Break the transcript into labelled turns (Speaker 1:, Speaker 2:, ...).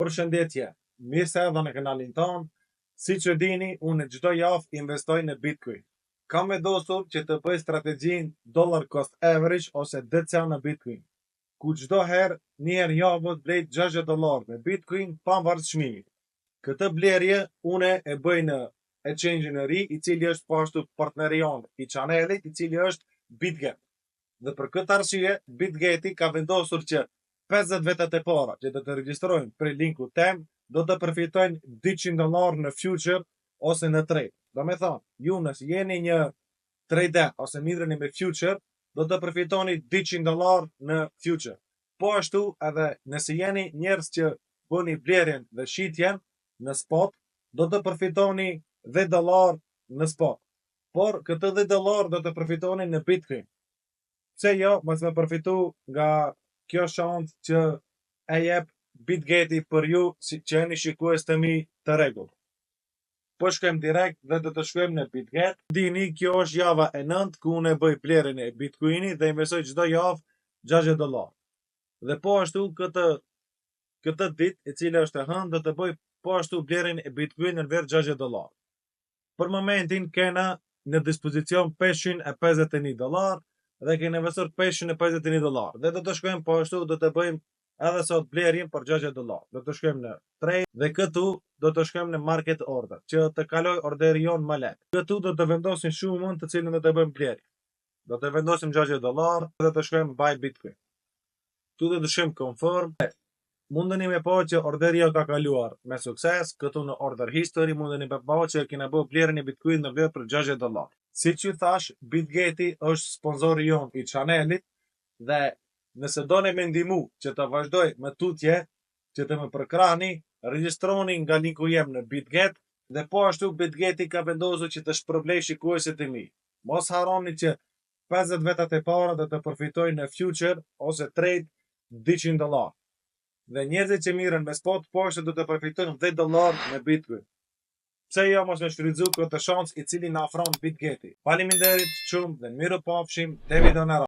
Speaker 1: Përshëndetje, mirë se erdha në kanalin tonë. Si që dini, unë çdo javë investoj në Bitcoin. Kam vendosur që të bëj strategjin dollar cost average ose DCA në Bitcoin, ku çdo herë një herë javët blej $60 në Bitcoin pavarësisht çmimit. Këtë blerje une e bëj në exchange-in e ri, i cili është po ashtu partneri jon i chanelit, i cili është BitGet. Dhe për këtë arsye, BitGeti ka vendosur që 50 vetat e para që do të regjistrojnë për linku tem, do të përfitojnë $200 në future ose në trade. Do me thonë, ju nëse jeni një trader ose midreni me future, do të përfitoni $200 në future. Po ashtu edhe nëse jeni njerëz që bëni blerjen dhe shitjen në spot, do të përfitoni $10 në spot. Por këtë $10 do të përfitoni në Bitcoin. Pse jo, mos me përfitu nga kjo shans që e jep BitGeti për ju si që jeni shikues të mi të rregullt. Po shkojmë direkt dhe do të shkojmë në BitGet. Dini, kjo është java e 9 ku unë e bëj blerjen e Bitcoinit dhe investoj çdo javë $60. Dhe po ashtu këtë ditë e cila është e hënë do të bëj po ashtu blerjen e Bitcoinit në vlerë $60. Për momentin kena në dispozicion $551 dhe kena investuar $551 dhe do të shkojmë po ashtu do të bëjmë edhe sot blerjen për $60. Do të shkojmë në trade dhe këtu do të shkojmë në market order që të kaloj orderi jon më lehtë. Këtu do të vendosim shumën të cilën do të bëjmë blerje. Do të vendosim $60 dhe do të shkojmë buy Bitcoin. Tu do të shkojmë confirm. Mundeni me pa që orderi jo ka kaluar me sukses, këtu në order history mundeni me pa që kena bërë blerjen e Bitcoin në vlerë për $60. Si që thash, BitGeti është sponsori jon i chanelit dhe nëse doni me ndihmu që të vazhdoj me tutje, që të më përkrahni, regjistroni nga linku jem në BitGet dhe po ashtu BitGeti ka vendosur që të shpërblej shikuesit e mi. Mos harroni që 50 vetat e para do të përfitojnë në future ose trade $200. Dhe njerëzit që mirën me spot po ashtu do të përfitojnë $10 në Bitcoin. Pse jo mos me shfrytëzu këtë shans i cili na ofron BitGeti. Faleminderit shumë dhe miru pafshim te video në radhë.